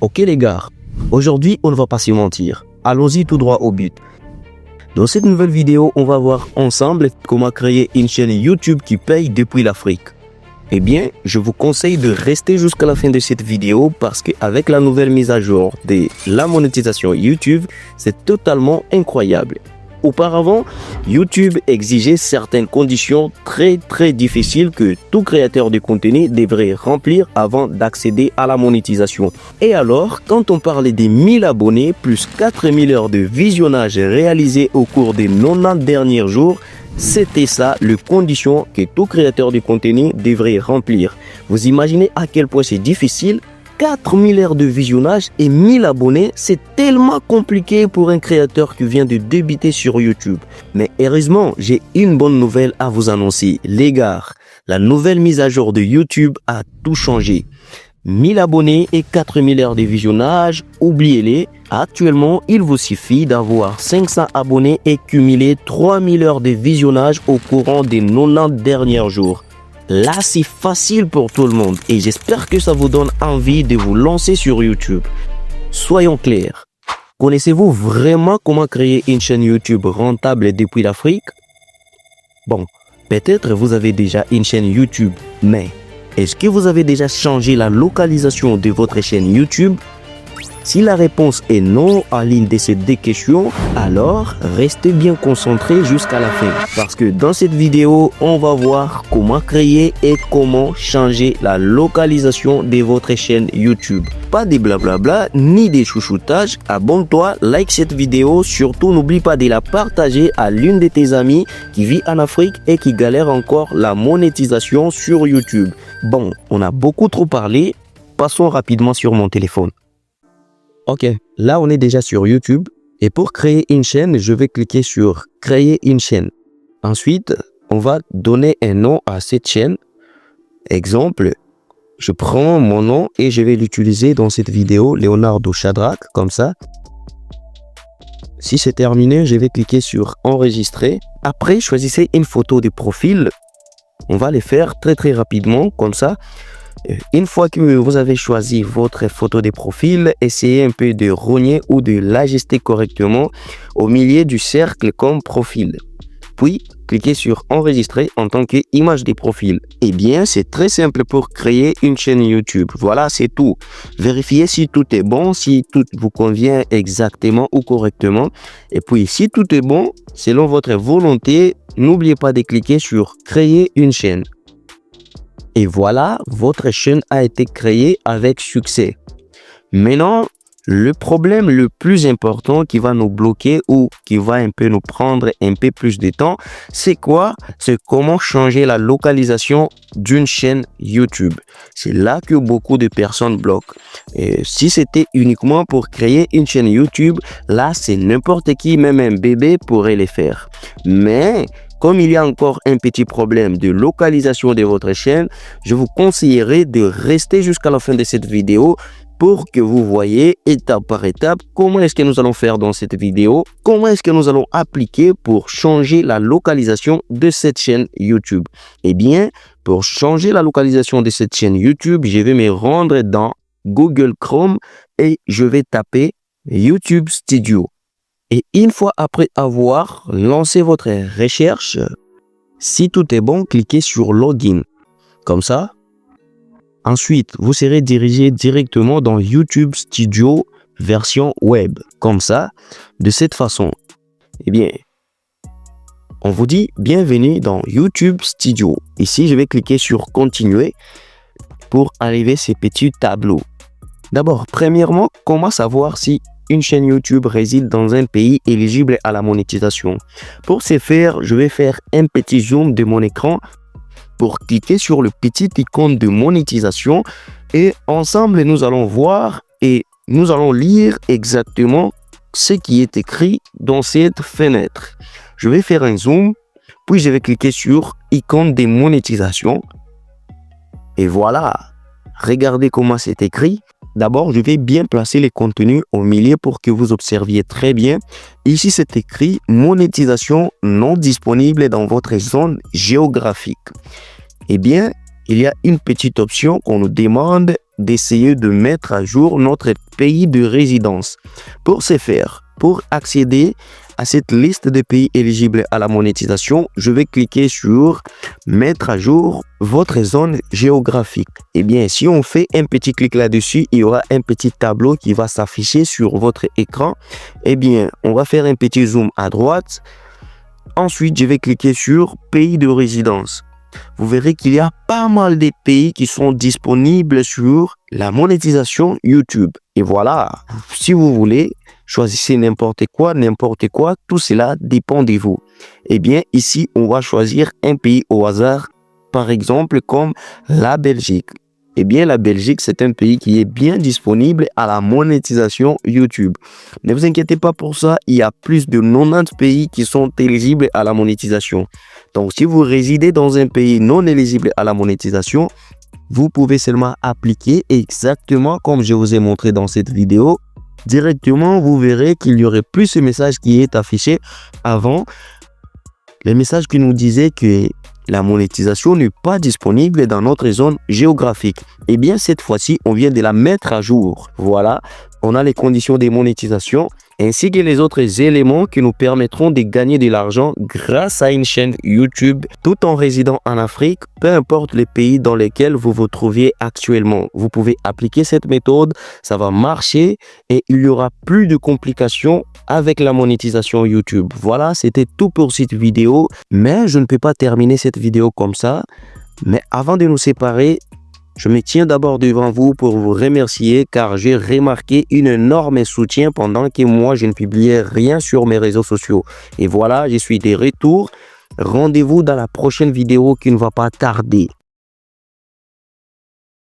Ok les gars, aujourd'hui on ne va pas se mentir, allons-y tout droit au but. Dans cette nouvelle vidéo, on va voir ensemble comment créer une chaîne YouTube qui paye depuis l'Afrique. Eh bien, je vous conseille de rester jusqu'à la fin de cette vidéo parce qu'avec la nouvelle mise à jour de la monétisation YouTube, c'est totalement incroyable. Auparavant, YouTube exigeait certaines conditions très difficiles que tout créateur de contenu devrait remplir avant d'accéder à la monétisation. Et alors, quand on parlait des 1000 abonnés plus 4000 heures de visionnage réalisées au cours des 90 derniers jours, c'était ça les conditions que tout créateur de contenu devrait remplir. Vous imaginez à quel point c'est difficile? 4000 heures de visionnage et 1000 abonnés, c'est tellement compliqué pour un créateur qui vient de débuter sur YouTube. Mais heureusement, j'ai une bonne nouvelle à vous annoncer. Les gars, la nouvelle mise à jour de YouTube a tout changé. 1000 abonnés et 4000 heures de visionnage, oubliez-les. Actuellement, il vous suffit d'avoir 500 abonnés et cumuler 3000 heures de visionnage au courant des 90 derniers jours. Là, c'est facile pour tout le monde et j'espère que ça vous donne envie de vous lancer sur YouTube. Soyons clairs. Connaissez-vous vraiment comment créer une chaîne YouTube rentable depuis l'Afrique? Bon, peut-être vous avez déjà une chaîne YouTube, mais est-ce que vous avez déjà changé la localisation de votre chaîne YouTube? Si la réponse est non à l'une de ces deux questions, alors restez bien concentrés jusqu'à la fin. Parce que dans cette vidéo, on va voir comment créer et comment changer la localisation de votre chaîne YouTube. Pas de blablabla ni des chouchoutages. Abonne-toi, like cette vidéo. Surtout, n'oublie pas de la partager à l'une de tes amies qui vit en Afrique et qui galère encore la monétisation sur YouTube. Bon, on a beaucoup trop parlé. Passons rapidement sur mon téléphone. Ok, là on est déjà sur YouTube et pour créer une chaîne, je vais cliquer sur créer une chaîne. Ensuite, on va donner un nom à cette chaîne. Exemple, je prends mon nom et je vais l'utiliser dans cette vidéo, Leonardo Shadrach, comme ça. Si c'est terminé, je vais cliquer sur enregistrer. Après, choisissez une photo de profil. On va les faire très rapidement, comme ça. Une fois que vous avez choisi votre photo de profil, essayez un peu de rogner ou de l'ajuster correctement au milieu du cercle comme profil. Puis, cliquez sur enregistrer en tant qu'image de profil. Eh bien, c'est très simple pour créer une chaîne YouTube. Voilà, c'est tout. Vérifiez si tout est bon, si tout vous convient exactement ou correctement. Et puis, si tout est bon, selon votre volonté, n'oubliez pas de cliquer sur créer une chaîne. Et voilà, votre chaîne a été créée avec succès. Maintenant, le problème le plus important qui va nous bloquer ou qui va un peu nous prendre un peu plus de temps, c'est quoi? C'est comment changer la localisation d'une chaîne YouTube. C'est là que beaucoup de personnes bloquent. Et si c'était uniquement pour créer une chaîne YouTube, là, c'est n'importe qui, même un bébé, pourrait le faire. Mais comme il y a encore un petit problème de localisation de votre chaîne, je vous conseillerais de rester jusqu'à la fin de cette vidéo pour que vous voyez étape par étape comment est-ce que nous allons faire dans cette vidéo, comment est-ce que nous allons appliquer pour changer la localisation de cette chaîne YouTube. Eh bien, pour changer la localisation de cette chaîne YouTube, je vais me rendre dans Google Chrome et je vais taper YouTube Studio. Et une fois après avoir lancé votre recherche, si tout est bon, cliquez sur Login. Comme ça. Ensuite, vous serez dirigé directement dans YouTube Studio version web. Comme ça. De cette façon. Eh bien, on vous dit bienvenue dans YouTube Studio. Ici, je vais cliquer sur Continuer pour arriver à ces petits tableaux. D'abord, premièrement, comment savoir si une chaîne YouTube réside dans un pays éligible à la monétisation? Pour ce faire, je vais faire un petit zoom de mon écran pour cliquer sur le petit icône de monétisation et ensemble nous allons voir et nous allons lire exactement ce qui est écrit dans cette fenêtre. Je vais faire un zoom, puis je vais cliquer sur icône de monétisation et voilà, regardez comment c'est écrit. D'abord, je vais bien placer les contenus au milieu pour que vous observiez très bien. Ici, c'est écrit « Monétisation non disponible dans votre zone géographique ». Eh bien, il y a une petite option qu'on nous demande d'essayer de mettre à jour notre pays de résidence. Pour ce faire, pour accéder à cette liste de pays éligibles à la monétisation, je vais cliquer sur mettre à jour votre zone géographique. Eh bien, si on fait un petit clic là-dessus, il y aura un petit tableau qui va s'afficher sur votre écran. Eh bien, on va faire un petit zoom à droite. Ensuite, je vais cliquer sur pays de résidence. Vous verrez qu'il y a pas mal de pays qui sont disponibles sur la monétisation YouTube. Et voilà, si vous voulez, choisissez n'importe quoi, tout cela dépend de vous. Eh bien, ici, on va choisir un pays au hasard, par exemple comme la Belgique. Eh bien, la Belgique, c'est un pays qui est bien disponible à la monétisation YouTube. Ne vous inquiétez pas pour ça, il y a plus de 90 pays qui sont éligibles à la monétisation. Donc, si vous résidez dans un pays non éligible à la monétisation, vous pouvez seulement appliquer exactement comme je vous ai montré dans cette vidéo. Directement, vous verrez qu'il n'y aurait plus ce message qui est affiché avant. Le message qui nous disait que la monétisation n'est pas disponible dans notre zone géographique. Eh bien, cette fois-ci, on vient de la mettre à jour. Voilà, on a les conditions de monétisation ainsi que les autres éléments qui nous permettront de gagner de l'argent grâce à une chaîne YouTube tout en résidant en Afrique, peu importe les pays dans lesquels vous vous trouviez actuellement. Vous pouvez appliquer cette méthode, ça va marcher et il n'y aura plus de complications avec la monétisation YouTube. Voilà, c'était tout pour cette vidéo, mais je ne peux pas terminer cette vidéo comme ça. Mais avant de nous séparer, je me tiens d'abord devant vous pour vous remercier car j'ai remarqué un énorme soutien pendant que moi je ne publiais rien sur mes réseaux sociaux. Et voilà, je suis de retour. Rendez-vous dans la prochaine vidéo qui ne va pas tarder.